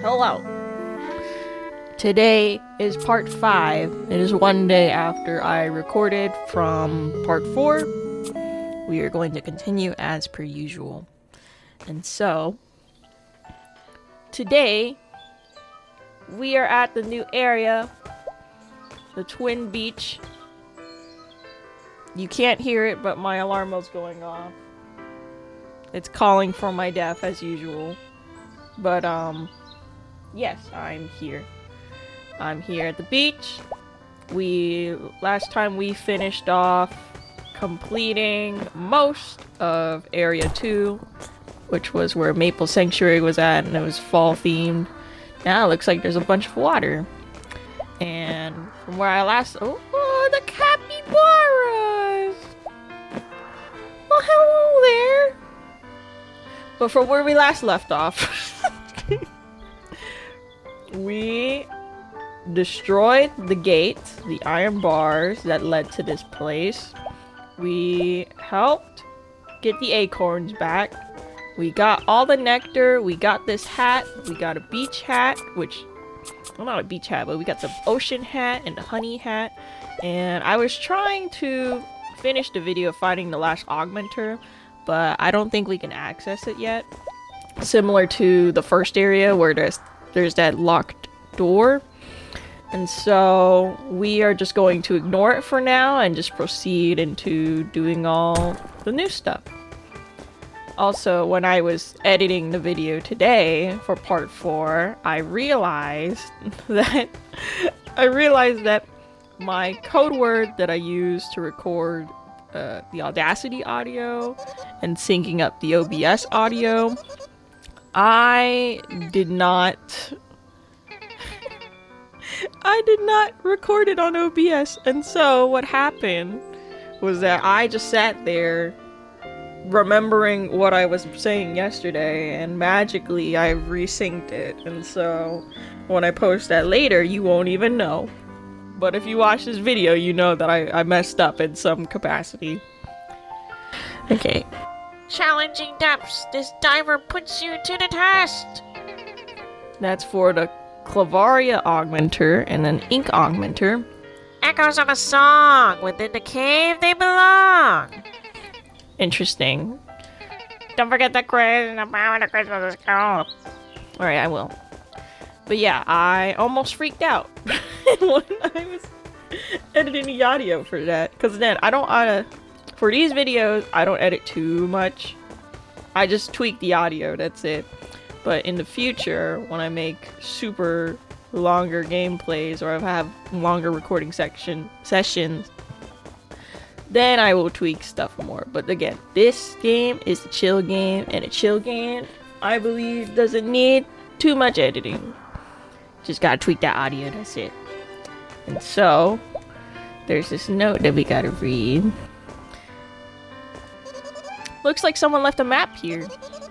Hello. Today is part 5. It is one day after I recorded from part 4. We are going to continue as per usual. And so, today, we are at the new area, the Twin Beach. You can't hear it, but my alarm was going off. It's calling for my death as usual. But, yes, I'm here. I'm here at the beach. Last time we finished off completing most of Area 2, which was where Maple Sanctuary was at, and it was fall themed. Now it looks like there's a bunch of water. And from where I last... Oh, the capybaras! Well, hello there! But from where we last left off... we destroyed the gate, the iron bars that led to this place. We helped get the acorns back. We got all the nectar. We got this hat. We got a beach hat, which, well, not a beach hat, but we got the ocean hat and the honey hat. And I was trying to finish the video fighting the last augmenter, but I don't think we can access it yet. Similar to the first area where there's that locked door. And so we are just going to ignore it for now and just proceed into doing all the new stuff. Also, when I was editing the video today for part 4, I realized that my code word that I used to record the Audacity audio and syncing up the OBS audio, I did not record it on OBS. And so what happened was that I just sat there remembering what I was saying yesterday, and magically I resynced it. And so when I post that later, you won't even know. But if you watch this video, you know that I messed up in some capacity. Okay. Challenging depths. This diver puts you to the test. That's for the Clavaria augmenter and an ink augmenter. Echoes of a song. Within the cave they belong. Interesting. Don't forget the quiz about the Christmas carol. Alright, I will. But yeah, I almost freaked out when I was editing the audio for that. Because then for these videos, I don't edit too much. I just tweak the audio, that's it. But in the future, when I make super longer gameplays or I have longer recording sessions, then I will tweak stuff more. But again, this game is a chill game, and a chill game, I believe, doesn't need too much editing. Just gotta tweak that audio, that's it. And so, there's this note that we gotta read. Looks like someone left a map here.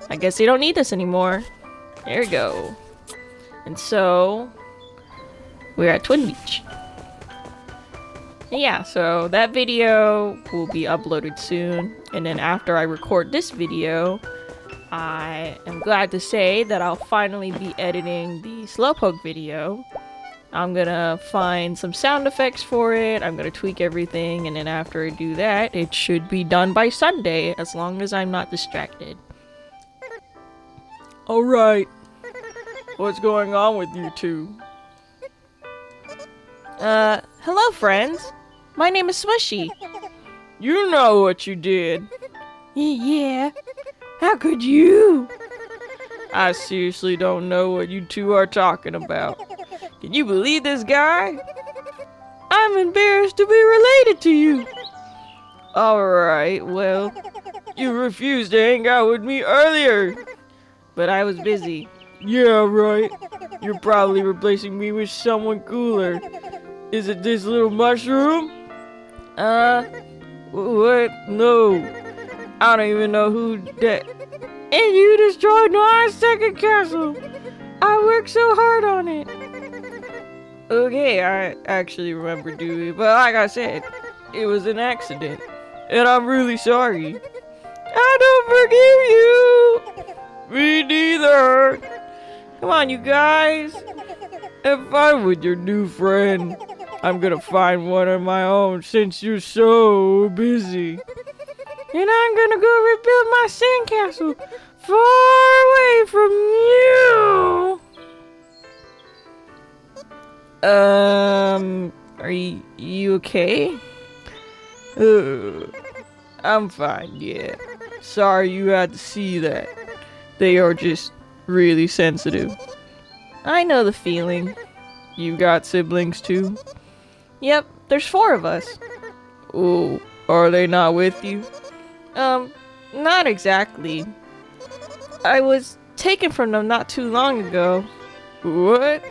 I guess they don't need this anymore. There we go. And so, we're at Twin Beach. And yeah, so that video will be uploaded soon. And then after I record this video, I am glad to say that I'll finally be editing the Slowpoke video. I'm gonna find some sound effects for it. I'm gonna tweak everything. And then after I do that, it should be done by Sunday, as long as I'm not distracted. Alright. What's going on with you two? Hello friends. My name is Smushi. You know what you did. Yeah. How could you? I seriously don't know what you two are talking about. Can you believe this guy? I'm embarrassed to be related to you. Alright, well, you refused to hang out with me earlier. But I was busy. Yeah, right. You're probably replacing me with someone cooler. Is it this little mushroom? What? No. I don't even know who that... And you destroyed my second castle! I worked so hard on it! Okay, I actually remember doing it, but like I said, it was an accident. And I'm really sorry. I don't forgive you! Me neither! Come on, you guys. If I were your new friend, I'm gonna find one of my own since you're so busy. And I'm gonna go rebuild my sandcastle far away from you. Are you okay? I'm fine, yeah. Sorry you had to see that. They are just really sensitive. I know the feeling. You got siblings too? Yep, there's 4 of us. Oh, are they not with you? Not exactly. I was taken from them not too long ago. What?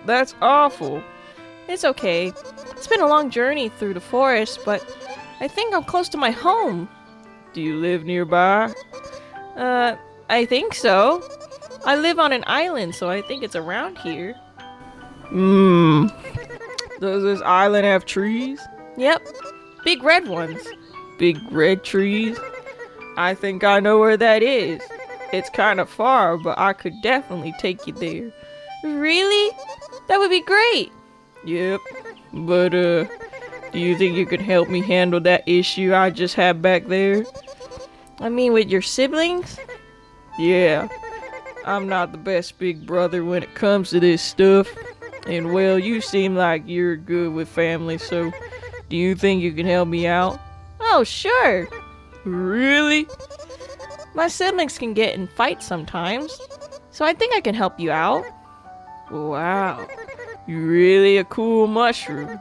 That's awful. It's okay. It's been a long journey through the forest, but I think I'm close to my home. Do you live nearby? I think so. I live on an island, so I think it's around here. Does this island have trees? Yep. Big red ones. Big red trees? I think I know where that is. It's kind of far, but I could definitely take you there. Really? That would be great. Yep. But, do you think you could help me handle that issue I just had back there? I mean, with your siblings? Yeah. I'm not the best big brother when it comes to this stuff. And well, you seem like you're good with family, so do you think you can help me out? Oh, sure. Really? My siblings can get in fights sometimes, so I think I can help you out. Wow. You're really a cool mushroom.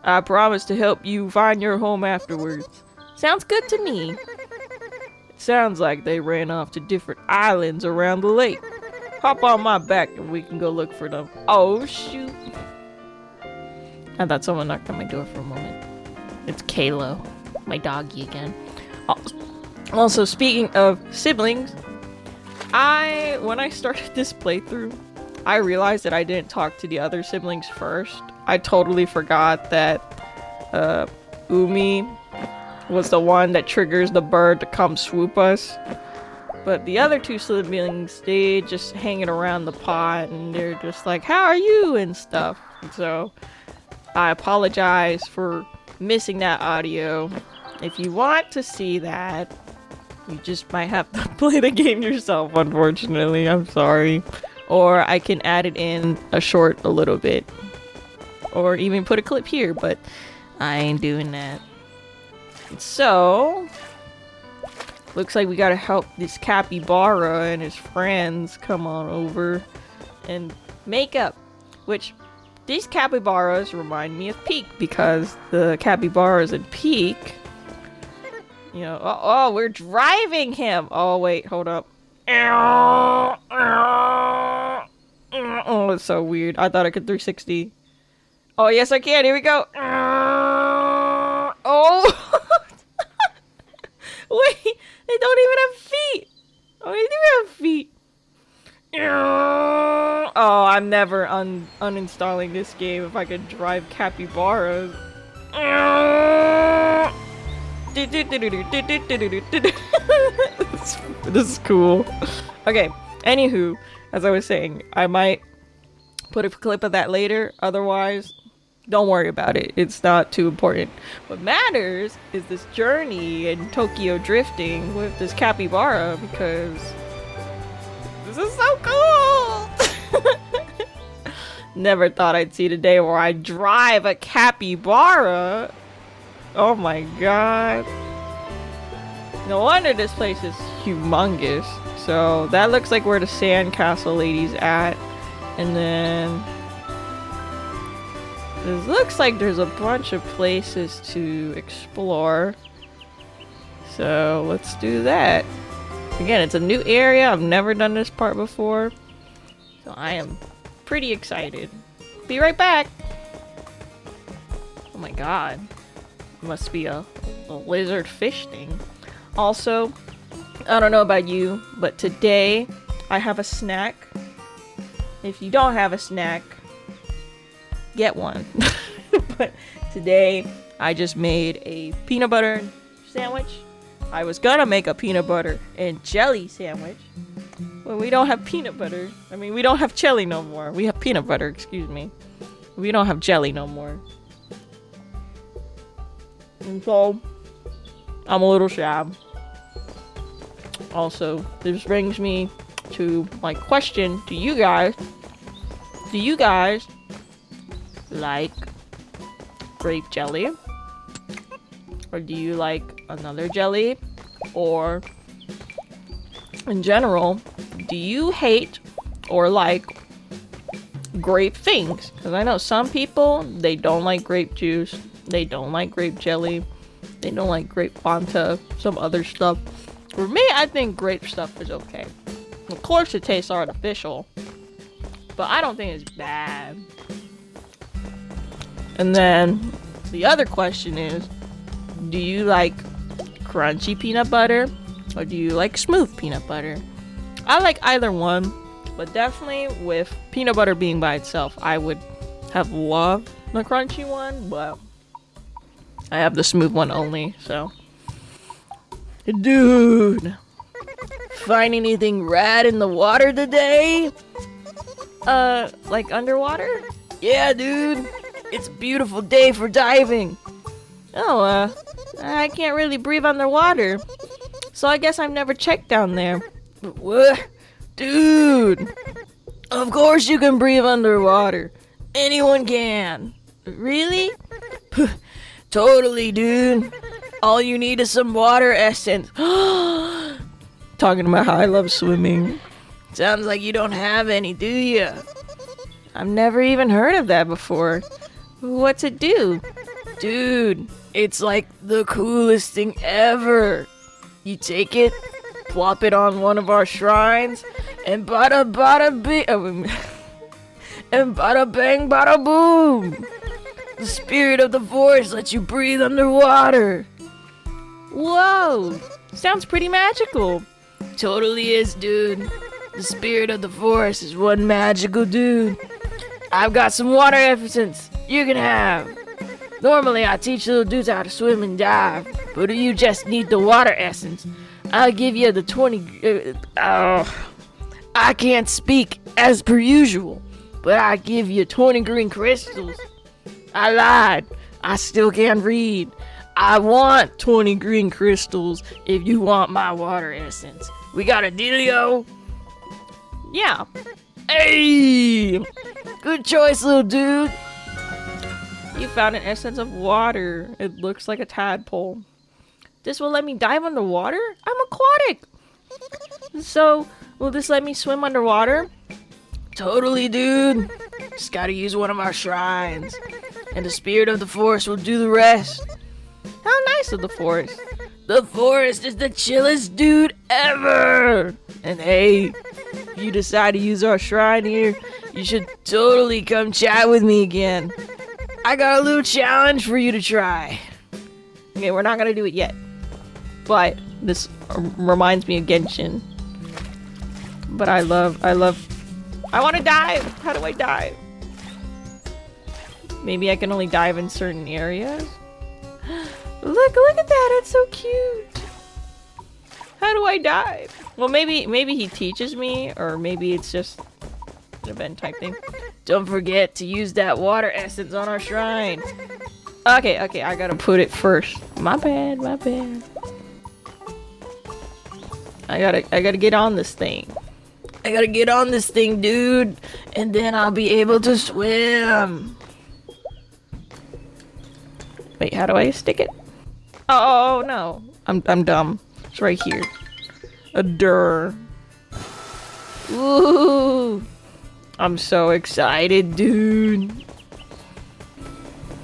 I promise to help you find your home afterwards. Sounds good to me. It sounds like they ran off to different islands around the lake. Hop on my back and we can go look for them. Oh, shoot. I thought someone knocked on my door for a moment. It's Kalo, my doggy again. Also, speaking of siblings, when I started this playthrough, I realized that I didn't talk to the other siblings first. I totally forgot that Umi was the one that triggers the bird to come swoop us. But the other 2 siblings, they just hanging around the pot and they're just like, how are you? And stuff. And so I apologize for missing that audio. If you want to see that, you just might have to play the game yourself, unfortunately. I'm sorry. Or I can add it in a little bit. Or even put a clip here, but I ain't doing that. So, looks like we gotta help this capybara and his friends come on over and make up. Which, these capybaras remind me of Peak, because the capybaras in Peak, you know, oh, we're driving him! Oh, wait, hold up. Oh, it's so weird. I thought I could 360. Oh, yes, I can. Here we go. Oh! Wait, they don't even have feet. Oh, they do have feet. Oh, I'm never uninstalling this game if I could drive capybaras. This is cool. Okay, anywho, as I was saying, I might put a clip of that later. Otherwise, don't worry about it. It's not too important. What matters is this journey and Tokyo drifting with this capybara, because this is so cool! Never thought I'd see the day where I drive a capybara. Oh my god. No wonder this place is humongous. So that looks like where the sandcastle lady's at. And then it looks like there's a bunch of places to explore. So let's do that. Again, it's a new area. I've never done this part before. So I am pretty excited. Be right back. Oh my god. It must be a lizard fish thing. Also, I don't know about you, but today I have a snack. If you don't have a snack, get one. But today I just made a peanut butter sandwich. I was gonna make a peanut butter and jelly sandwich, but When we don't have peanut butter. I mean, we don't have jelly no more. We have peanut butter, excuse me. We don't have jelly no more. And so, I'm a little sad. Also, this brings me to my question to you guys. Do you guys like grape jelly? Or do you like another jelly? Or, in general, do you hate or like grape things? Because I know some people, they don't like grape juice. They don't like grape jelly. They don't like grape Fanta. Some other stuff. For me, I think grape stuff is okay. Of course, it tastes artificial. But I don't think it's bad. And then, the other question is, do you like crunchy peanut butter? Or do you like smooth peanut butter? I like either one. But definitely with peanut butter being by itself, I would have loved the crunchy one. But I have the smooth one only, so. Dude! Find anything rad in the water today? Like underwater? Yeah, dude. It's a beautiful day for diving. Oh, I can't really breathe underwater. So I guess I've never checked down there. What? Dude! Of course you can breathe underwater. Anyone can. Really? Totally, dude. All you need is some water essence. Talking about how I love swimming. Sounds like you don't have any, do you? I've never even heard of that before. What's it do? Dude, it's like the coolest thing ever. You take it, plop it on one of our shrines, and bada bada bing, and bada bang bada boom. The spirit of the forest lets you breathe underwater. Whoa, sounds pretty magical. Totally is, dude. The spirit of the forest is one magical dude. I've got some water essence you can have. Normally I teach little dudes how to swim and dive, but if you just need the water essence, I'll give you the 20... I can't speak as per usual, but I give you 20 green crystals. I lied. I still can't read. I want 20 green crystals if you want my water essence. We got a dealio? Yeah. Hey! Good choice, little dude. You found an essence of water. It looks like a tadpole. This will let me dive underwater? I'm aquatic. So, will this let me swim underwater? Totally, dude. Just gotta use one of our shrines. And the spirit of the forest will do the rest. How nice of the forest. The forest is the chillest dude ever. And hey, if you decide to use our shrine here, you should totally come chat with me again. I got a little challenge for you to try. Okay, we're not gonna do it yet. But this reminds me of Genshin. But I wanna dive! How do I dive? Maybe I can only dive in certain areas? Look at that, it's so cute! How do I dive? Well, maybe he teaches me, or maybe it's just an event type thing. Don't forget to use that water essence on our shrine. Okay, I gotta put it first. My bad. I gotta get on this thing. I gotta get on this thing, dude, and then I'll be able to swim. Wait, how do I stick it? Oh no, I'm dumb. It's right here. A durr. Ooh, I'm so excited, dude.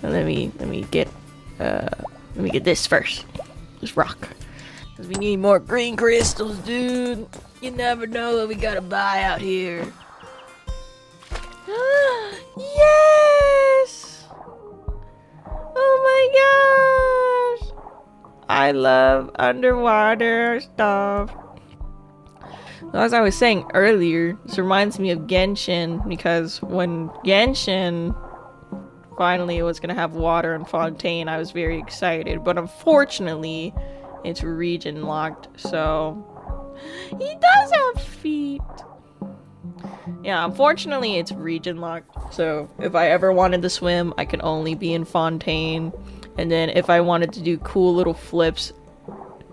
Let me get this first. This rock. Cause we need more green crystals, dude. You never know what we gotta buy out here. Yes! Oh my gosh! I love underwater stuff. As I was saying earlier, this reminds me of Genshin, because when Genshin finally was gonna have water and fontaine, I was very excited, but unfortunately it's region locked, so He does have feet. Yeah, unfortunately it's region locked. So if I ever wanted to swim, I could only be in Fontaine. And then if I wanted to do cool little flips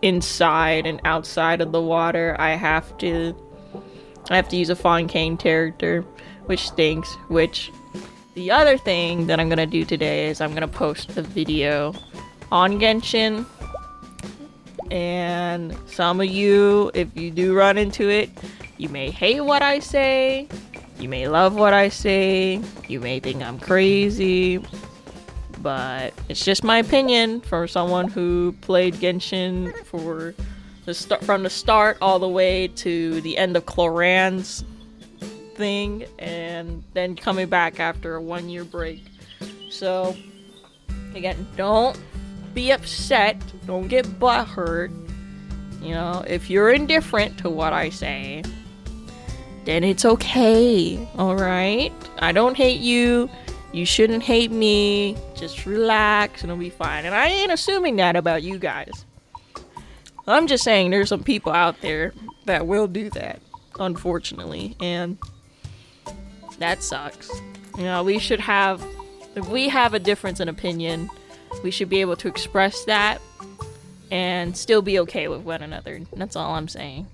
inside and outside of the water, I have to use a Fontaine character, which stinks. Which the other thing that I'm gonna do today is I'm gonna post a video on Genshin. And some of you, if you do run into it, you may hate what I say, you may love what I say, you may think I'm crazy, but it's just my opinion for someone who played Genshin from the start all the way to the end of Cloran's thing, and then coming back after a 1-year break. So, again, don't be upset, don't get butthurt. You know, if you're indifferent to what I say, then it's okay, alright? I don't hate you, you shouldn't hate me, just relax and it'll be fine. And I ain't assuming that about you guys. I'm just saying there's some people out there that will do that, unfortunately, and that sucks. You know, if we have a difference in opinion, we should be able to express that and still be okay with one another. That's all I'm saying.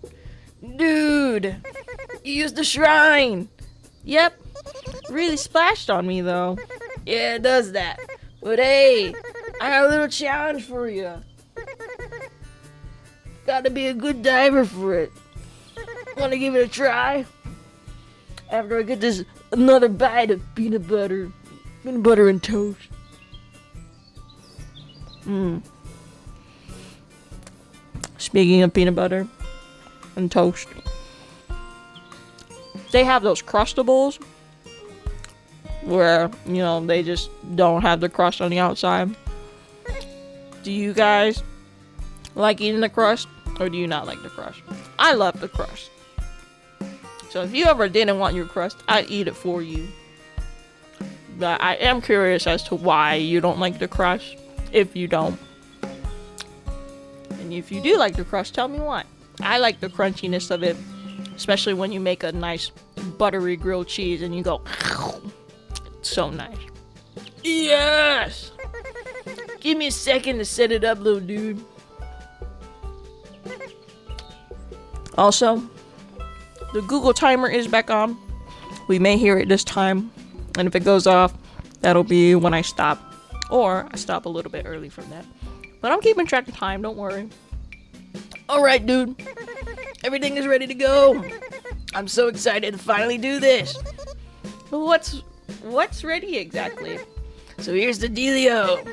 Dude, you used the shrine. Yep, really splashed on me though. Yeah, it does that. But hey, I got a little challenge for you. Gotta be a good diver for it. Wanna give it a try? After I get this another bite of peanut butter and toast. Speaking of peanut butter and toast, they have those Crustables where, you know, they just don't have the crust on the outside. Do you guys like eating the crust, or do you not like the crust? I love the crust. So if you ever didn't want your crust, I'd eat it for you. But I am curious as to why you don't like the crust, if you don't. And if you do like the crust, tell me why. I like the crunchiness of it, especially when you make a nice buttery grilled cheese and you go, it's so nice. Yes! Give me a second to set it up, little dude. Also, the Google timer is back on. We may hear it this time, and if it goes off, that'll be when I stop. Or I stop a little bit early from that. But I'm keeping track of time, don't worry. Alright, dude. Everything is ready to go. I'm so excited to finally do this. But what's ready exactly? So here's the dealio.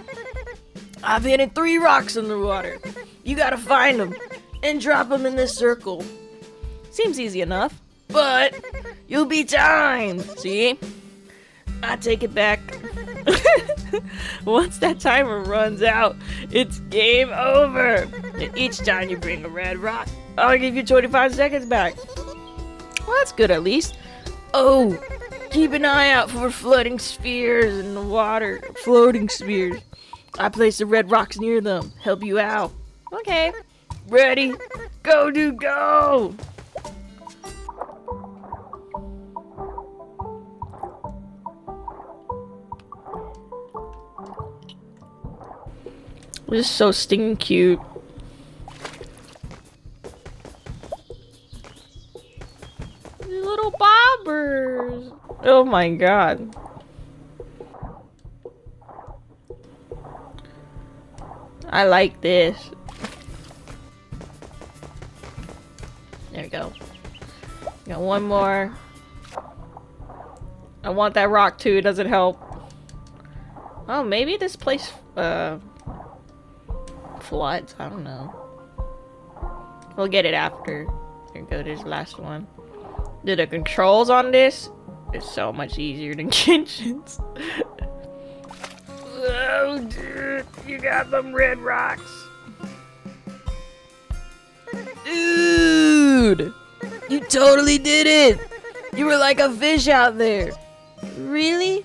I've hidden 3 rocks in the water. You gotta find them and drop them in this circle. Seems easy enough, but you'll be timed. See? I take it back. Once that timer runs out, it's game over. And each time you bring a red rock, I'll give you 25 seconds back. Well, that's good at least. Oh, keep an eye out for floating spheres in the water. Floating spheres. I place the red rocks near them. Help you out. Okay. Ready? Go, dude, go! This is so stinking cute. These little bobbers. Oh my god. I like this. There we go. Got one more. I want that rock too, it doesn't help. Oh, maybe this place floods. I don't know. We'll get it after. There we go, there's the last one. Dude, the controls on this is so much easier than Genshin's. Oh, dude, you got them red rocks. Dude, you totally did it. You were like a fish out there. Really?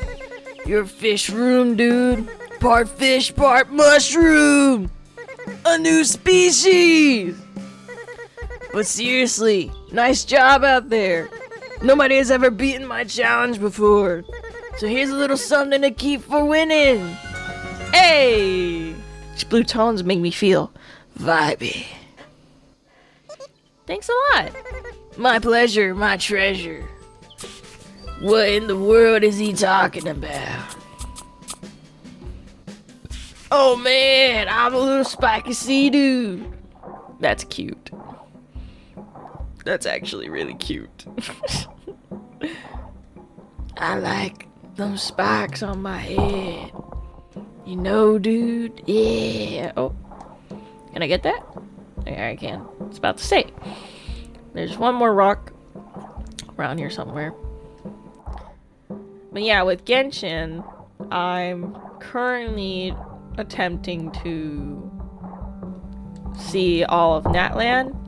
You're a fish room, dude. Part fish, part mushroom. A new species. But seriously, nice job out there. Nobody has ever beaten my challenge before. So here's a little something to keep for winning. Hey! These blue tones make me feel vibey. Thanks a lot. My pleasure, my treasure. What in the world is he talking about? Oh man, I'm a little spiky sea dude. That's cute. That's actually really cute. I like them spikes on my head. You know, dude? Yeah. Oh. Can I get that? Yeah, I can. It's about to say. There's one more rock around here somewhere. But yeah, with Genshin, I'm currently attempting to see all of Natlan.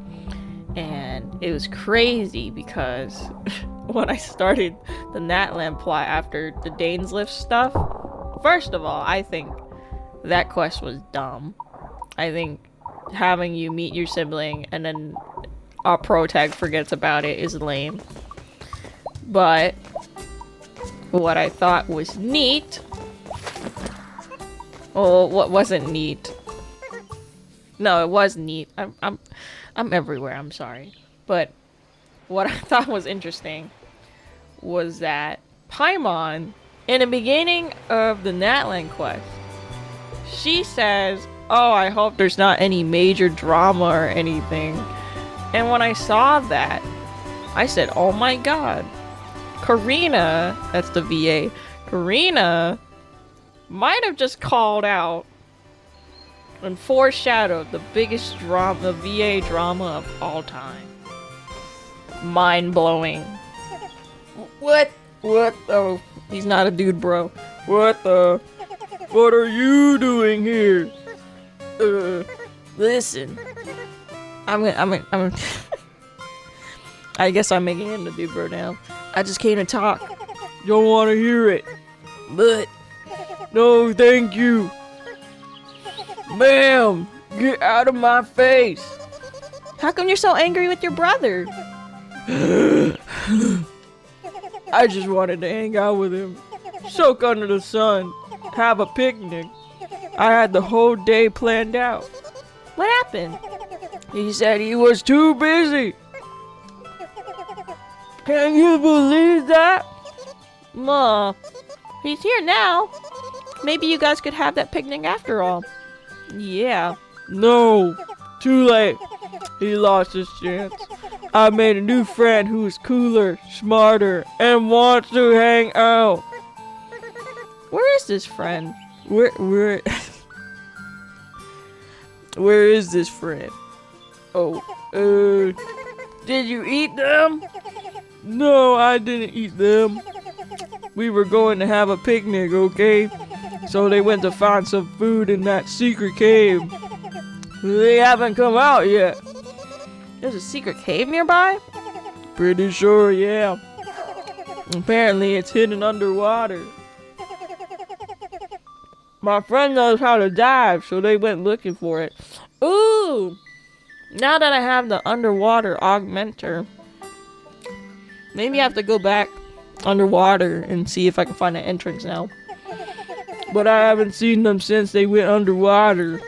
And it was crazy because when I started the Natlan plot after the Dainslift stuff, first of all, I think that quest was dumb. I think having you meet your sibling and then our pro tag forgets about it is lame. But what I thought was neat, well, what wasn't neat? No, it was neat. I'm everywhere. I'm sorry, but what I thought was interesting was that Paimon, in the beginning of the Natlan quest, she says, "Oh, I hope there's not any major drama or anything." And when I saw that, I said, "Oh my god, Karina," that's the VA, Karina might have just called out and foreshadowed the biggest drama, the VA drama of all time. Mind-blowing. What? What? Oh, he's not a dude, bro. What the? What are you doing here? Listen. I guess I'm making him the dude, bro, now. I just came to talk. Don't want to hear it. But, no, thank you. Ma'am, get out of my face. How come you're so angry with your brother? I just wanted to hang out with him, soak under the sun, have a picnic. I had the whole day planned out. What happened? He said he was too busy. Can you believe that? Ma, he's here now. Maybe you guys could have that picnic after all. Yeah. No, too late. He lost his chance. I made a new friend who is cooler, smarter, and wants to hang out. Where is this friend? Where where is this friend? Oh, did you eat them? No, I didn't eat them. We were going to have a picnic, okay? So they went to find some food in that secret cave. They haven't come out yet. There's a secret cave nearby? Pretty sure, yeah. Apparently it's hidden underwater. My friend knows how to dive, so they went looking for it. Ooh! Now that I have the underwater augmenter, maybe I have to go back underwater and see if I can find an entrance now. But I haven't seen them since they went underwater.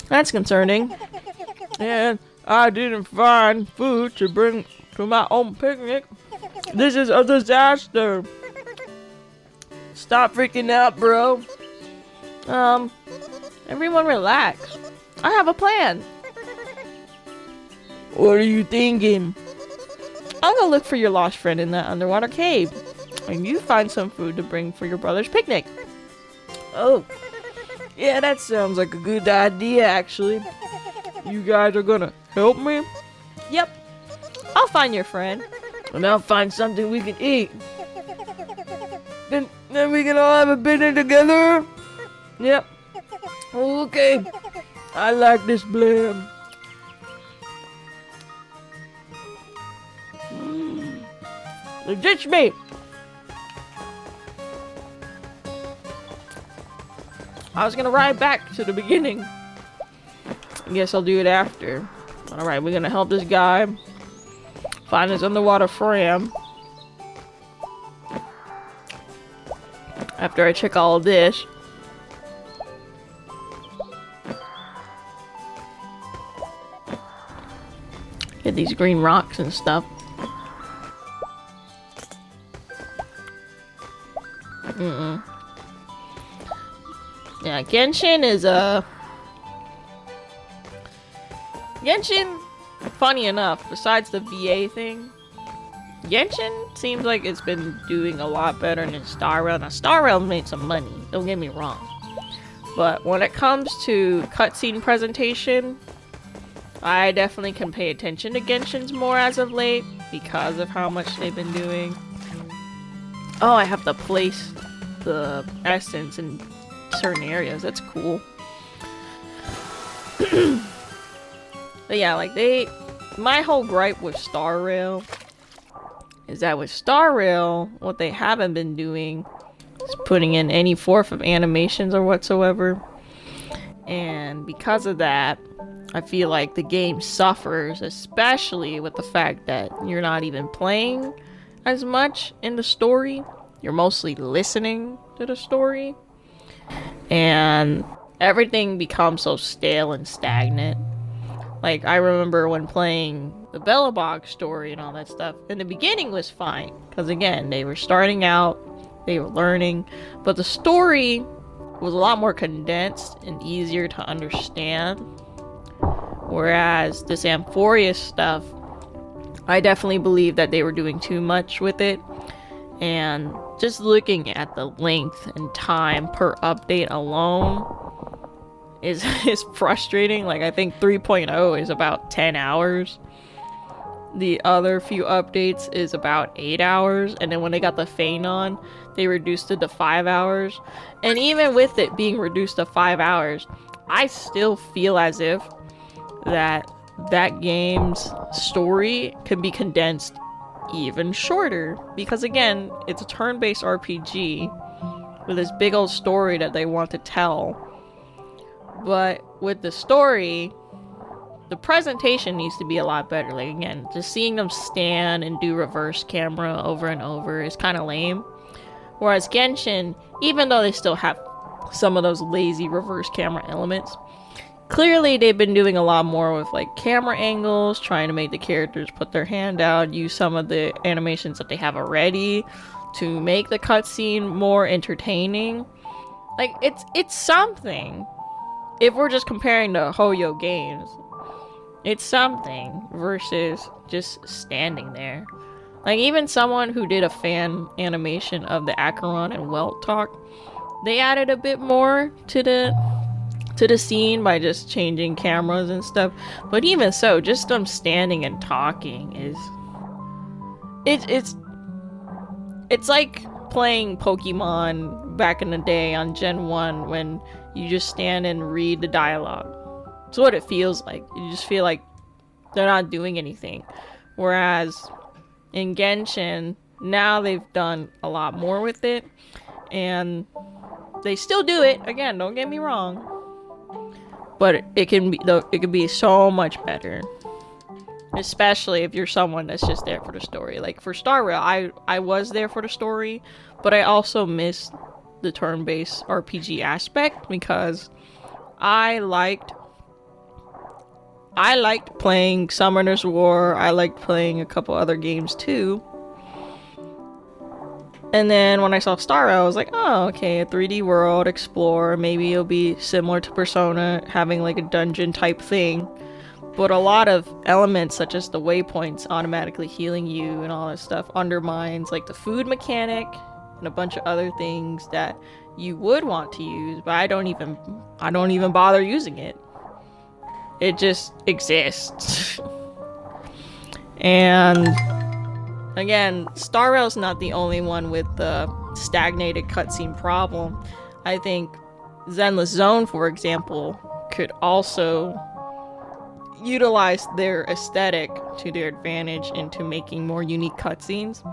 That's concerning. And I didn't find food to bring to my own picnic. This is a disaster. Stop freaking out, bro. Everyone relax. I have a plan. What are you thinking? I'll go look for your lost friend in that underwater cave. And you find some food to bring for your brother's picnic. Oh. Yeah, that sounds like a good idea, actually. You guys are gonna help me? Yep. I'll find your friend. And I'll find something we can eat. Then we can all have a picnic together? Yep. Okay. I like this blend. Ditch me! I was gonna ride back to the beginning. I guess I'll do it after. Alright, we're gonna help this guy find his underwater friend. After I check all of this. Get these green rocks and stuff. Yeah, Genshin is Genshin, funny enough, besides the VA thing, Genshin seems like it's been doing a lot better than Star Rail. Now, Star Rail made some money, don't get me wrong. But when it comes to cutscene presentation, I definitely can pay attention to Genshin's more as of late because of how much they've been doing. Oh, I have to place the essence in certain areas. That's cool. But yeah, like my whole gripe with Star Rail is that with Star Rail, what they haven't been doing is putting in any form of animations or whatsoever. And because of that, I feel like the game suffers, especially with the fact that you're not even playing as much in the story. You're mostly listening to the story. And everything becomes so stale and stagnant. Like, I remember when playing the Bellabog story and all that stuff, in the beginning was fine. Because again, they were starting out, they were learning. But the story was a lot more condensed and easier to understand. Whereas this Amphorius stuff, I definitely believe that they were doing too much with it. And just looking at the length and time per update alone is frustrating. Like, I think 3.0 is about 10 hours. The other few updates is about 8 hours. And then when they got the Feign on, they reduced it to 5 hours. And even with it being reduced to 5 hours, I still feel as if that game's story can be condensed even shorter, because again, it's a turn-based RPG with this big old story that they want to tell. But with the story, the presentation needs to be a lot better. Like, again, just seeing them stand and do reverse camera over and over is kind of lame. Whereas Genshin, even though they still have some of those lazy reverse camera elements, clearly they've been doing a lot more with like camera angles, trying to make the characters put their hand out, use some of the animations that they have already to make the cutscene more entertaining. Like, it's something. If we're just comparing to Hoyo games, it's something versus just standing there. Like, even someone who did a fan animation of the Acheron and Welt talk, they added a bit more to the scene by just changing cameras and stuff. But even so, just them standing and talking is it's like playing Pokemon back in the day on Gen 1 when you just stand and read the dialogue. It's what it feels like. You just feel like they're not doing anything. Whereas in Genshin, now they've done a lot more with it, and they still do it. Again, don't get me wrong, but it can be so much better. Especially if you're someone that's just there for the story. Like for Star Rail, I was there for the story, but I also missed the turn-based RPG aspect because I liked playing Summoner's War. I liked playing a couple other games too. And then when I saw Star Rail, I was like, oh, okay, a 3D world, explore. Maybe it'll be similar to Persona, having like a dungeon type thing. But a lot of elements, such as the waypoints automatically healing you and all that stuff, undermines like the food mechanic and a bunch of other things that you would want to use, but I don't even bother using it. It just exists. And again, Star Rail's not the only one with the stagnated cutscene problem. I think Zenless Zone, for example, could also utilize their aesthetic to their advantage into making more unique cutscenes.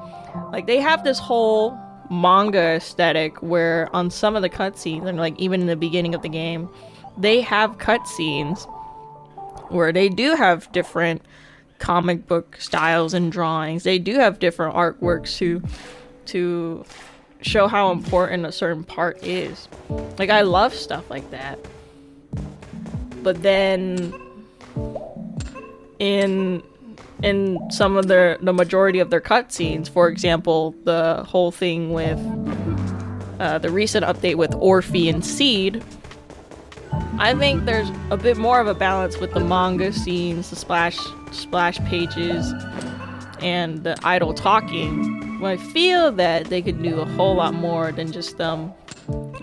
Like, they have this whole manga aesthetic where on some of the cutscenes, and like even in the beginning of the game, they have cutscenes where they do have different comic book styles and drawings. They do have different artworks to show how important a certain part is. Like, I love stuff like that. But then in some of the majority of their cutscenes, for example, the whole thing with the recent update with Orphe and Seed, I think there's a bit more of a balance with the manga scenes, the splash pages, and the idle talking. Well, I feel that they could do a whole lot more than just them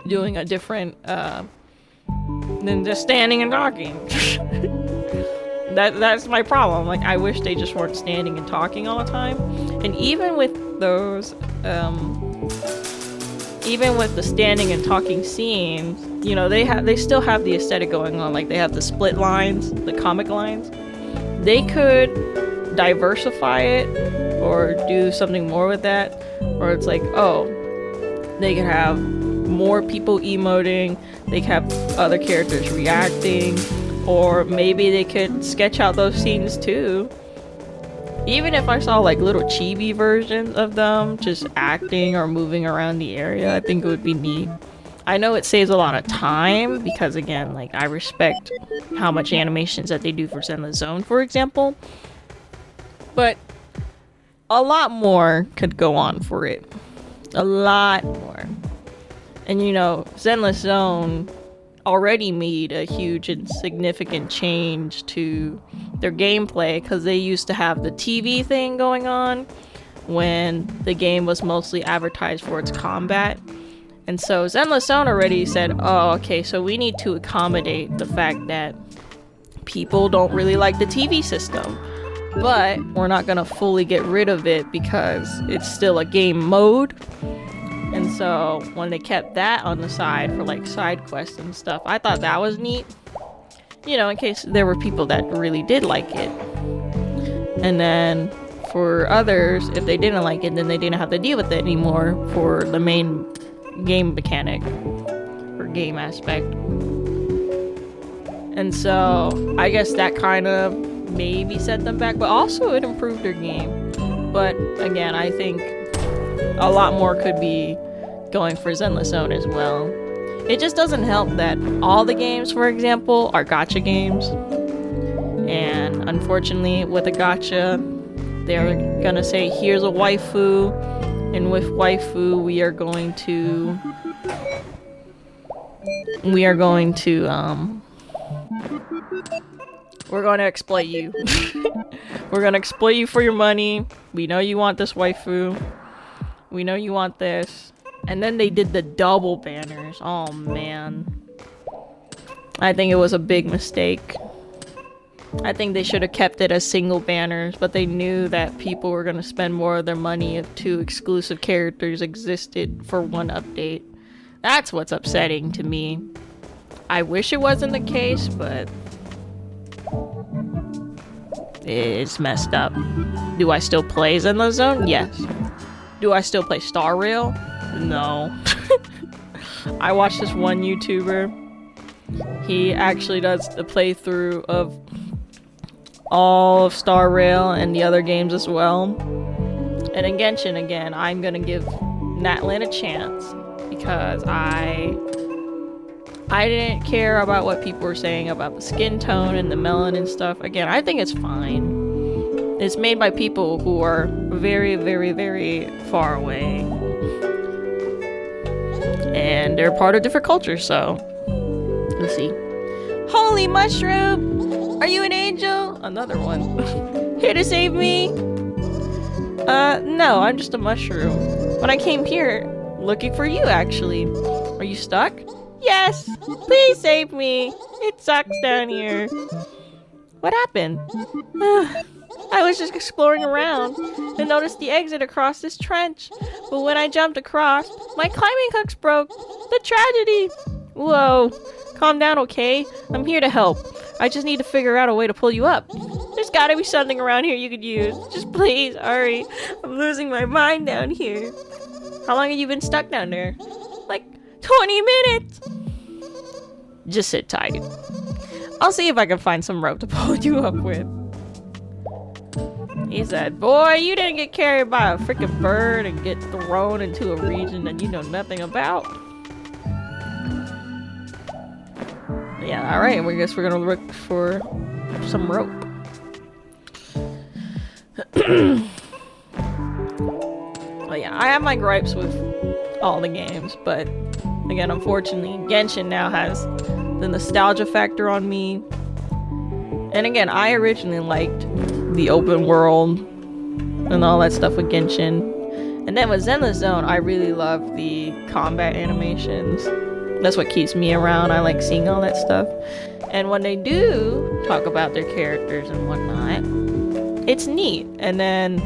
doing a different than just standing and talking. That's my problem. Like, I wish they just weren't standing and talking all the time. And even with those, even with the standing and talking scenes, you know, they still have the aesthetic going on. Like, they have the split lines, the comic lines. They could diversify it or do something more with that. Or it's like, oh, they could have more people emoting. They could have other characters reacting. Or maybe they could sketch out those scenes too. Even if I saw like little chibi versions of them just acting or moving around the area, I think it would be neat. I know it saves a lot of time because, again, like, I respect how much animations that they do for Zenless Zone, for example. But a lot more could go on for it. A lot more. And, you know, Zenless Zone already made a huge and significant change to their gameplay because they used to have the TV thing going on when the game was mostly advertised for its combat. And so Zenless Zone already said, oh, okay, so we need to accommodate the fact that people don't really like the TV system, but we're not gonna fully get rid of it because it's still a game mode. And so when they kept that on the side for like side quests and stuff, I thought that was neat. You know, in case there were people that really did like it. And then for others, if they didn't like it, then they didn't have to deal with it anymore for the main game mechanic or game aspect. And so I guess that kind of maybe set them back, but also it improved their game. But again, I think a lot more could be going for Zenless Zone as well. It just doesn't help that all the games, for example, are gacha games. And unfortunately, with a gacha, they're gonna say, here's a waifu, and with waifu, we're going to exploit you. We're gonna exploit you for your money. We know you want this waifu. We know you want this. And then they did the double banners. Oh man. I think it was a big mistake. I think they should have kept it as single banners, but they knew that people were going to spend more of their money if 2 exclusive characters existed for one update. That's what's upsetting to me. I wish it wasn't the case, but it's messed up. Do I still play Zenless Zone? Yes. Do I still play Star Rail? No. I watched this one YouTuber. He actually does the playthrough of all of Star Rail and the other games as well. And in Genshin, again, I'm gonna give Natlan a chance because I didn't care about what people were saying about the skin tone and the melanin stuff. Again, I think it's fine. It's made by people who are very, very, very far away. And they're part of different cultures, so let's see. Holy mushroom! Are you an angel? Another one. Here to save me? No, I'm just a mushroom. But I came here looking for you, actually. Are you stuck? Yes! Please save me! It sucks down here. What happened? I was just exploring around and noticed the exit across this trench. But when I jumped across, my climbing hooks broke. The tragedy! Whoa. Calm down, okay? I'm here to help. I just need to figure out a way to pull you up. There's gotta be something around here you could use. Just please, hurry. I'm losing my mind down here. How long have you been stuck down there? Like 20 minutes! Just sit tight. I'll see if I can find some rope to pull you up with. He said, boy, you didn't get carried by a freaking bird and get thrown into a region that you know nothing about. Yeah, alright, I guess we're gonna look for some rope. Oh yeah, I have my gripes with all the games, but again, unfortunately, Genshin now has the nostalgia factor on me. And again, I originally liked the open world and all that stuff with Genshin. And then with Zenless Zone, I really love the combat animations. That's what keeps me around. I like seeing all that stuff. And when they do talk about their characters and whatnot, it's neat. And then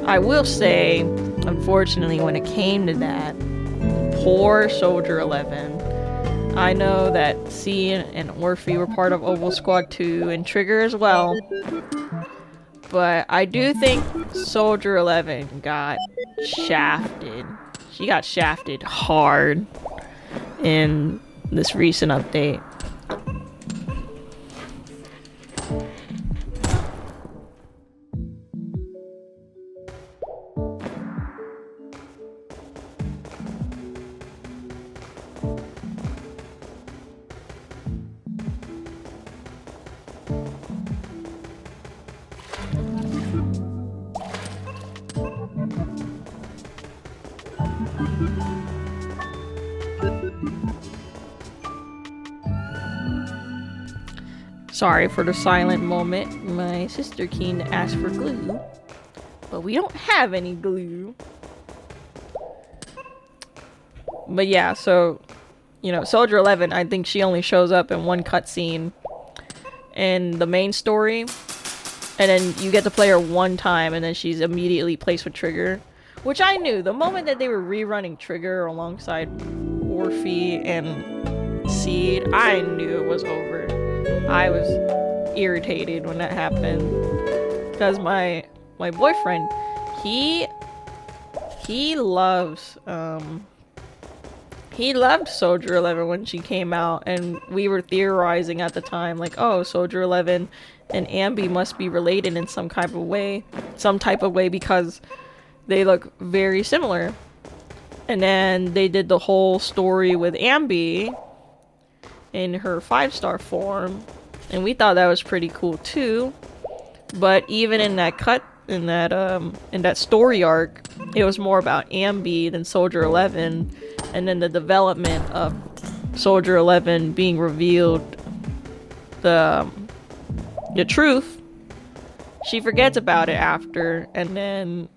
I will say, unfortunately, when it came to that, poor Soldier 11. I know that C and Orphe were part of Oval Squad 2 and Trigger as well. But I do think Soldier 11 got shafted. She got shafted hard in this recent update. Sorry for the silent moment. My sister keen asked for glue, but we don't have any glue. But yeah, so, you know, Soldier 11, I think she only shows up in one cutscene in the main story, and then you get to play her one time, and then she's immediately placed with Trigger, which I knew. The moment that they were rerunning Trigger alongside Orphe and Seed, I knew it was over. I was irritated when that happened because my boyfriend, he loved Soldier 11 when she came out, and we were theorizing at the time like, oh, Soldier 11 and Ambi must be related in some type of way because they look very similar. And then they did the whole story with Ambi in her 5-star form, and we thought that was pretty cool too. But even in that story arc, it was more about Ambi than Soldier 11, and then the development of Soldier 11 being revealed the truth, she forgets about it after, and then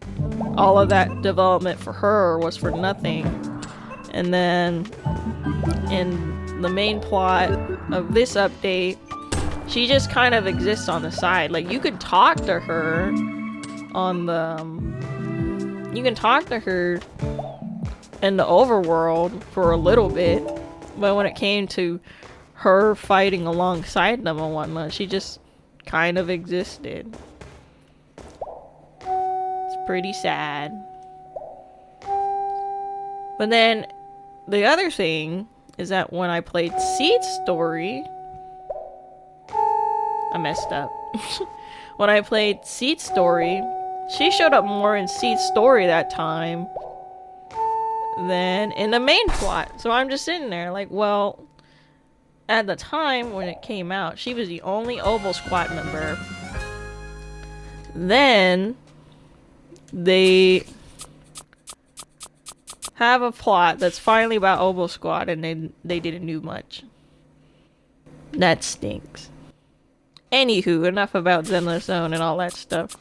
all of that development for her was for nothing. And then in the main plot of this update, she just kind of exists on the side. Like, you could talk to her on the in the overworld for a little bit, but when it came to her fighting alongside them and whatnot, she just kind of existed. It's pretty sad. But then the other thing is that when I played Seed's story, I messed up. When I played Seed's story, she showed up more in Seed's story that time than in the main plot. So I'm just sitting there like, well, at the time when it came out, she was the only Oval Squad member. Then they have a plot that's finally about Oval Squad, and they didn't do much. That stinks. Anywho, enough about Zenless Zone and all that stuff.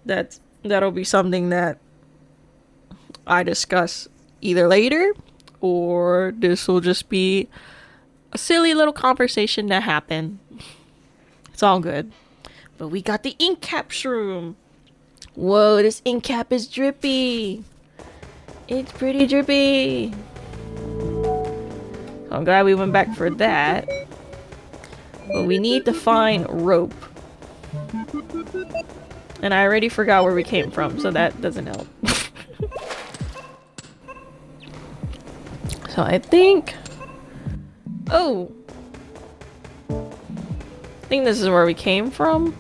That'll be something that I discuss either later, or this will just be a silly little conversation that happened. It's all good. But we got the ink cap shroom. Whoa, this ink cap is drippy. It's pretty drippy. I'm glad we went back for that. But we need to find rope. And I already forgot where we came from, so that doesn't help. So I think... Oh! think this is where we came from.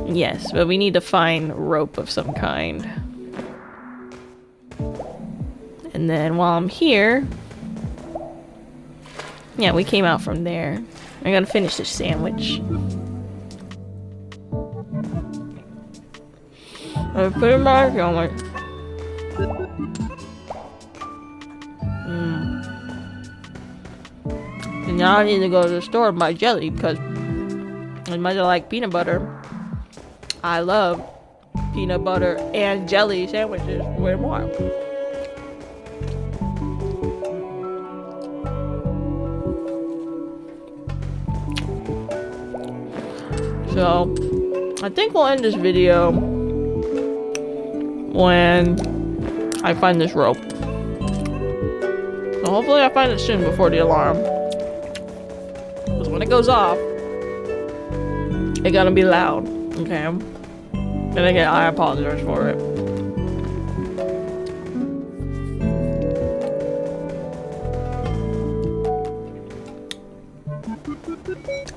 Yes, but we need to find rope of some kind. And then while I'm here... Yeah, we came out from there. I gotta finish this sandwich. I put it back on my... And now I need to go to the store and buy jelly because as much as I like peanut butter, I love peanut butter and jelly sandwiches way more. So, I think we'll end this video when I find this rope. So hopefully I find it soon before the alarm. Because when it goes off, it's gonna be loud, okay? And again, I apologize for it.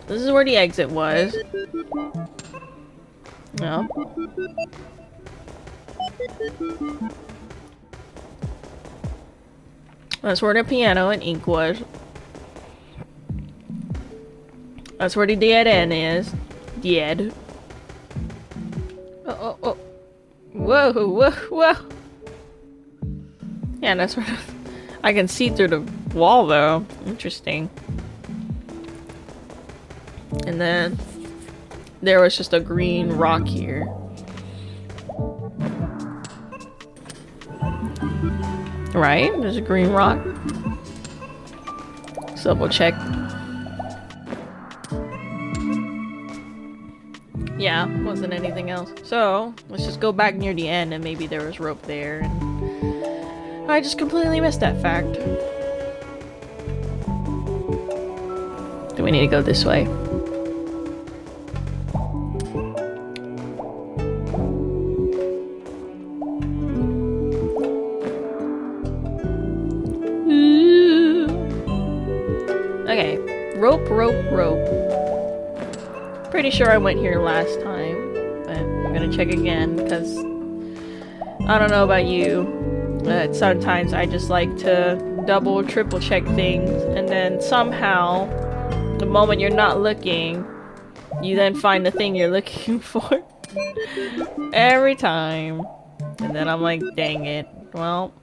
This is where the exit was. Yeah. That's where the piano and ink was. That's where the dead end is. Dead. Oh. Whoa. Yeah, that's where I can see through the wall though. Interesting. And then there was just a green rock here. Right? There's a green rock. Let's double check. Yeah, wasn't anything else. So, let's just go back near the end and maybe there was rope there. And I just completely missed that fact. Do we need to go this way? Okay, rope. Pretty sure I went here last time, but I'm gonna check again because I don't know about you, but sometimes I just like to double, triple check things, and then somehow, the moment you're not looking, you then find the thing you're looking for. Every time. And then I'm like, dang it. Well,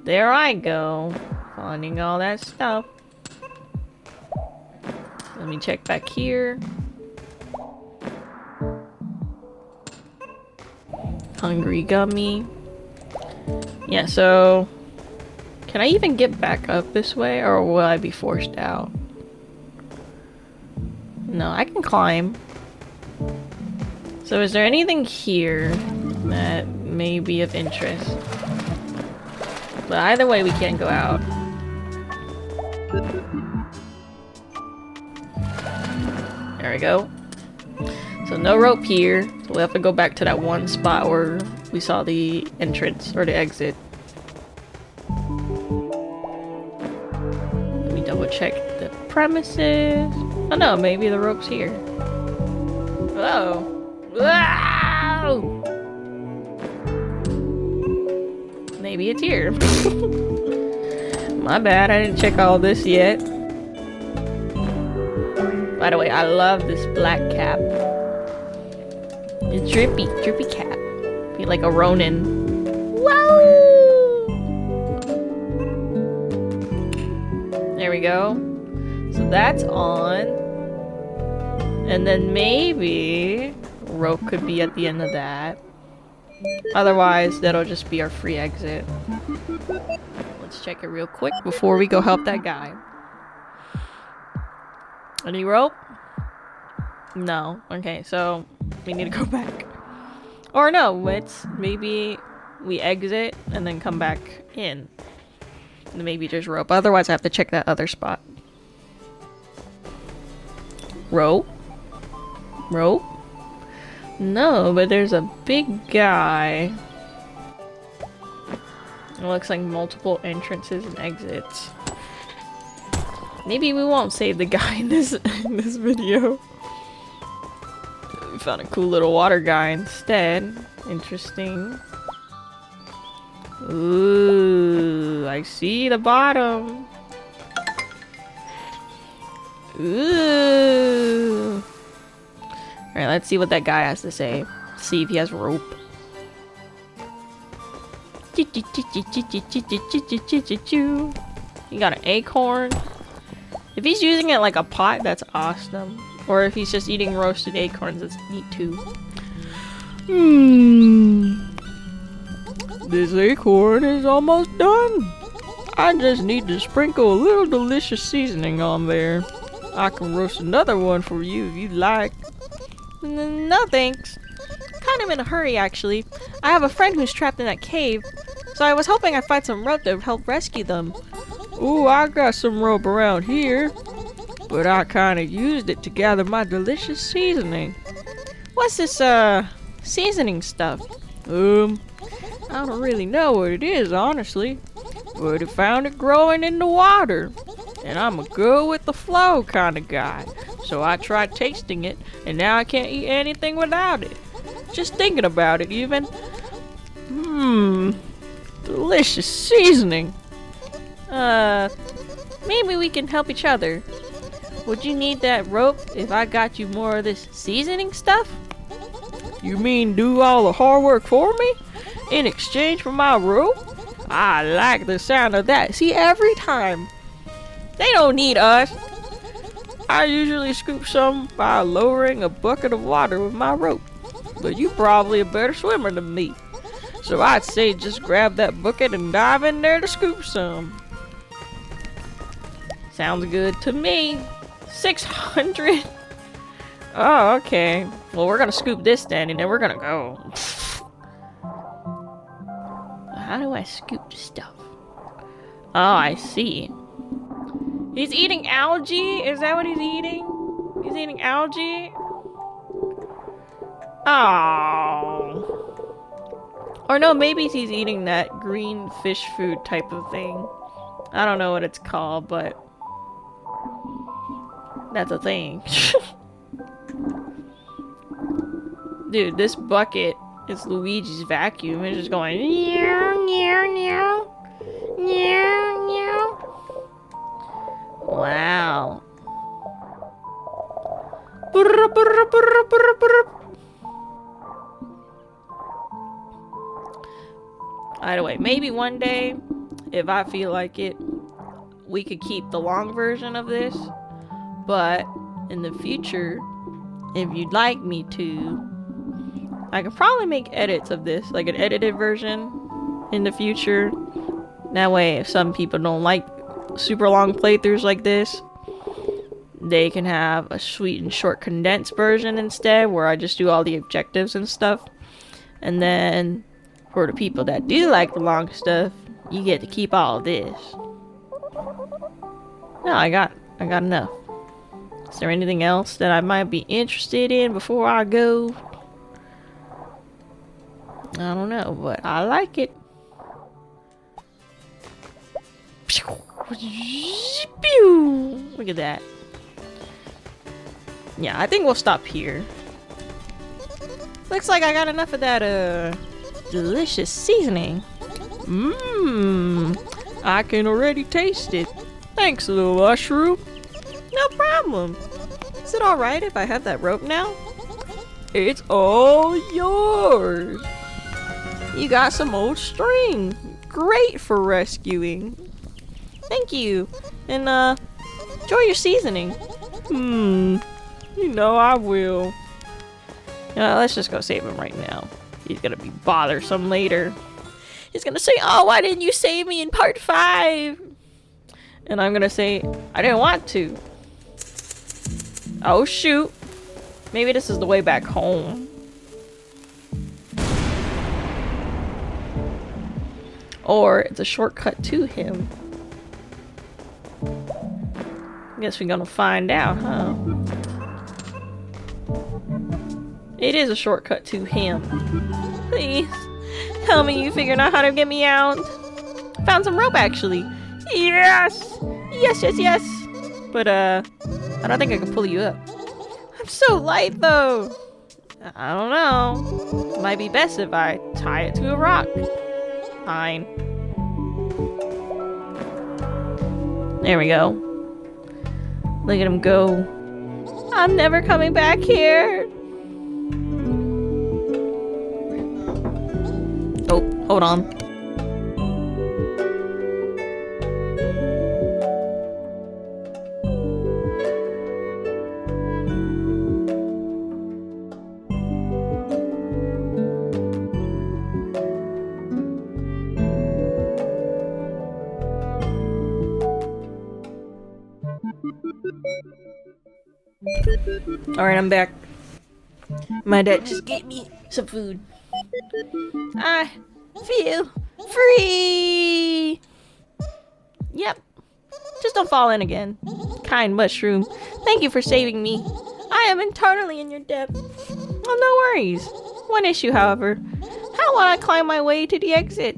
there I go, finding all that stuff. Let me check back here. Hungry gummy. Yeah, so... Can I even get back up this way, or will I be forced out? No, I can climb. So is there anything here that may be of interest? But either way, we can't go out. There we go. So no rope here. So we have to go back to that one spot where we saw the entrance or the exit. Let me double check the premises. Oh no, maybe the rope's here. Oh. Wow! Maybe it's here. My bad, I didn't check all this yet. By the way, I love this black cap. It's drippy cap. Feel like a Ronin. Whoa! There we go. So that's on. And then maybe rope could be at the end of that. Otherwise, that'll just be our free exit. Let's check it real quick before we go help that guy. Any rope? No. Okay, so we need to go back. Or no, it's maybe we exit and then come back in. And maybe there's rope. Otherwise, I have to check that other spot. Rope? Rope? No, but there's a big guy. It looks like multiple entrances and exits. Maybe we won't save the guy in this video. We found a cool little water guy instead. Interesting. Ooh, I see the bottom. Ooh. Alright, let's see what that guy has to say. See if he has rope. He got an acorn. If he's using it like a pot, that's awesome. Or if he's just eating roasted acorns, that's neat too. This acorn is almost done. I just need to sprinkle a little delicious seasoning on there. I can roast another one for you if you'd like. No thanks. Kind of in a hurry actually. I have a friend who's trapped in that cave, so I was hoping I'd find some rope to help rescue them. Ooh, I got some rope around here, but I kinda used it to gather my delicious seasoning. What's this, seasoning stuff? I don't really know what it is, honestly, but I found it growing in the water, and I'm a go with the flow kind of guy, so I tried tasting it, and now I can't eat anything without it. Just thinking about it, even. Delicious seasoning. Maybe we can help each other. Would you need that rope if I got you more of this seasoning stuff? You mean do all the hard work for me? In exchange for my rope? I like the sound of that. See, every time. They don't need us. I usually scoop some by lowering a bucket of water with my rope. But you probably a better swimmer than me. So I'd say just grab that bucket and dive in there to scoop some. Sounds good to me. 600? Oh, okay. Well, we're gonna scoop this then, and then we're gonna go. How do I scoop stuff? Oh, I see. He's eating algae? Is that what he's eating? He's eating algae? Oh. Or no, maybe he's eating that green fish food type of thing. I don't know what it's called, but that's a thing. Dude, this bucket is Luigi's vacuum. It's just going meow, meow, meow, meow, meow. Wow. Either way, maybe one day, if I feel like it, we could keep the long version of this. But in the future, if you'd like me to, I could probably make edits of this, like an edited version in the future. That way, if some people don't like super long playthroughs like this, they can have a sweet and short condensed version instead, where I just do all the objectives and stuff. And then for the people that do like the long stuff, you get to keep all of this. No, I got enough. Is there anything else that I might be interested in before I go? I don't know, but I like it. Look at that. Yeah, I think we'll stop here. Looks like I got enough of that, delicious seasoning. I can already taste it. Thanks, little mushroom. No problem. Is it alright if I have that rope now? It's all yours. You got some old string. Great for rescuing. Thank you. And, enjoy your seasoning. You know I will. Let's just go save him right now. He's gonna be bothersome later. He's gonna say, oh, why didn't you save me in part 5? And I'm gonna say, I didn't want to. Oh, shoot. Maybe this is the way back home. Or it's a shortcut to him. Guess we're gonna find out, huh? It is a shortcut to him. Please, tell me you figured out how to get me out. Found some rope, actually. Yes! Yes, yes, yes! But, I don't think I can pull you up. I'm so light, though. I don't know. Might be best if I tie it to a rock. Fine. There we go. Look at him go. I'm never coming back here. Oh, hold on. Alright, I'm back. My dad just gave me some food. I feel free! Yep. Just don't fall in again. Kind mushroom, thank you for saving me. I am eternally in your debt. Oh, no worries. One issue, however. How will I climb my way to the exit?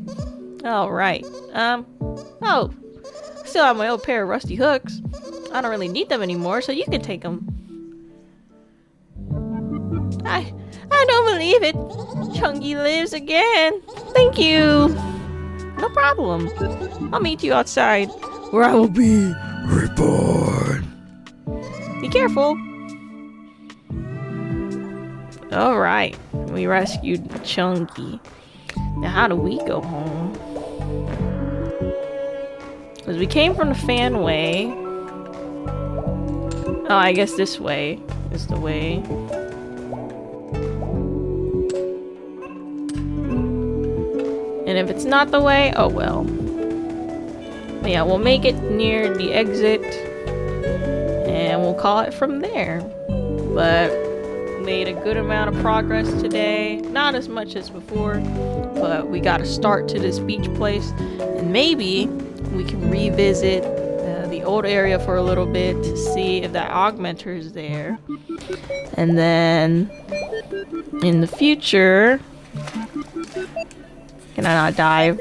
Alright. Oh. Still have my old pair of rusty hooks. I don't really need them anymore, so you can take them. I don't believe it. Chungy lives again. Thank you. No problem. I'll meet you outside, where I will be reborn. Be careful. Alright. We rescued Chunky. Now how do we go home? Because we came from the fan way. Oh, I guess this way is the way. And if it's not the way, oh well. But yeah, we'll make it near the exit. And we'll call it from there. But made a good amount of progress today. Not as much as before. But we got to start to this beach place. And maybe we can revisit the old area for a little bit to see if that augmenter is there. And then in the future... Can I not dive?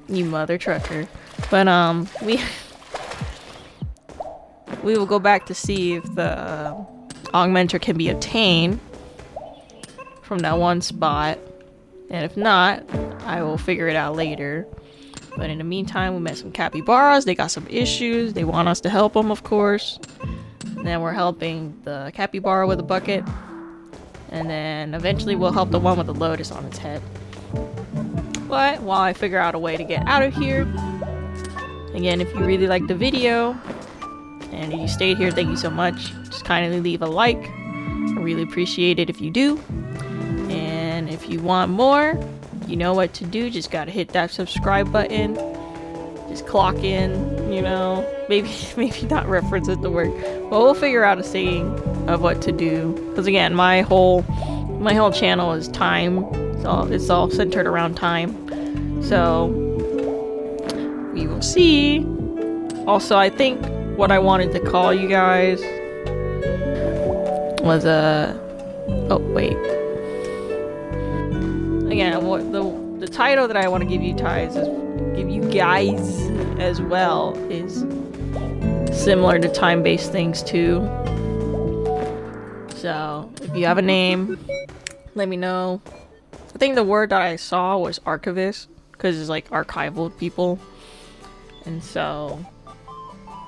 You mother trucker. But we will go back to see if the augmenter can be obtained from that one spot. And if not, I will figure it out later. But in the meantime, we met some capybaras. They got some issues. They want us to help them, of course. And then we're helping the capybara with a bucket. And then eventually we'll help the one with the lotus on its head. But while I figure out a way to get out of here, again, if you really liked the video and if you stayed here, thank you so much. Just kindly leave a like. I really appreciate it if you do. And if you want more, you know what to do. Just gotta hit that subscribe button. Just clock in, you know. Maybe not reference it to work. But we'll figure out a saying of what to do. Because again, my whole channel is time. It's all centered around time. So we will see. Also, I think what I wanted to call you guys was oh wait. Again, what the title that I want to give you guys as well is similar to time-based things too. So if you have a name, let me know. I think the word that I saw was archivist, because it's like archival people. And so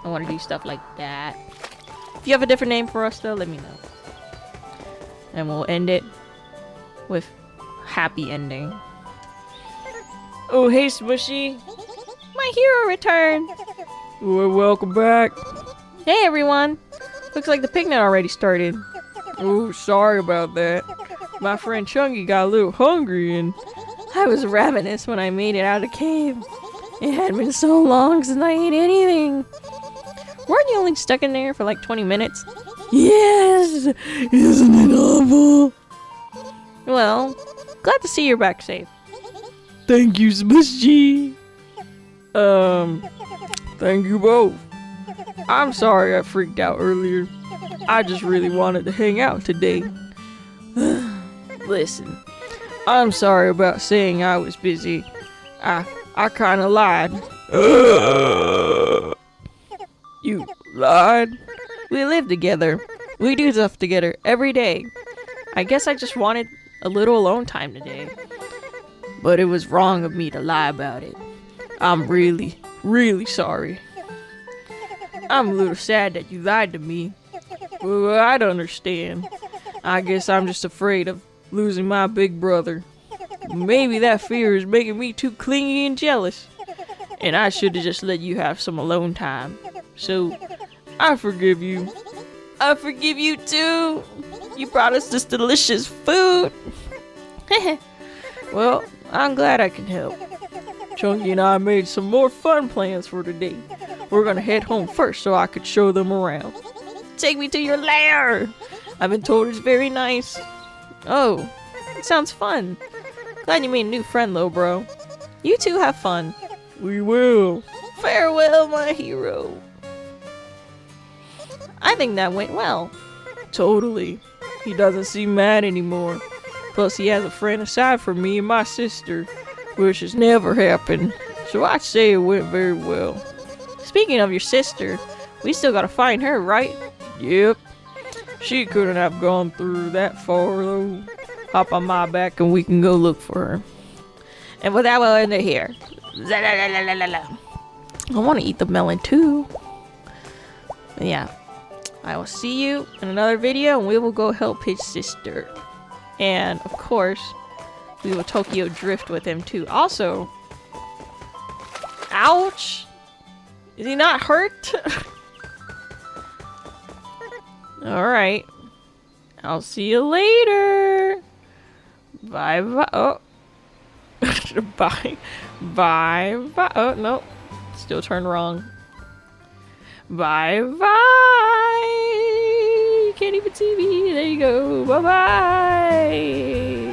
I want to do stuff like that. If you have a different name for us though, let me know. And we'll end it with happy ending. Oh, hey Smushi. My hero returned. Well, welcome back. Hey everyone. Looks like the picnic already started. Oh, sorry about that. My friend Chunky got a little hungry and I was ravenous when I made it out of the cave. It had been so long since I ate anything. Weren't you only stuck in there for like 20 minutes? Yes! Isn't it awful? Well, glad to see you're back safe. Thank you, Smushi. Thank you both. I'm sorry I freaked out earlier. I just really wanted to hang out today. Listen, I'm sorry about saying I was busy. I kinda lied. You lied. We live together. We do stuff together every day. I guess I just wanted a little alone time today. But it was wrong of me to lie about it. I'm really, really sorry. I'm a little sad that you lied to me. Well, I don't understand. I guess I'm just afraid of losing my big brother. Maybe that fear is making me too clingy and jealous. And I should have just let you have some alone time. So, I forgive you. I forgive you too. You brought us this delicious food. Well, I'm glad I can help. Chunky and I made some more fun plans for today. We're gonna head home first so I could show them around. Take me to your lair! I've been told it's very nice. Oh, it sounds fun. Glad you made a new friend, though, bro. You two have fun. We will. Farewell, my hero. I think that went well. Totally. He doesn't seem mad anymore. Plus, he has a friend aside from me and my sister, which has never happened. So I'd say it went very well. Speaking of your sister, we still gotta find her, right? Yep. She couldn't have gone through that far, though. Hop on my back and we can go look for her. And with that, we'll end it here. I want to eat the melon, too. But yeah. I will see you in another video, and we will go help his sister. And, of course, we will Tokyo Drift with him, too. Also, ouch! Is he not hurt? Alright. I'll see you later! Bye bye. Oh. Bye. Bye bye. Oh, no. Still turned wrong. Bye bye! You can't even see me. There you go. Bye bye!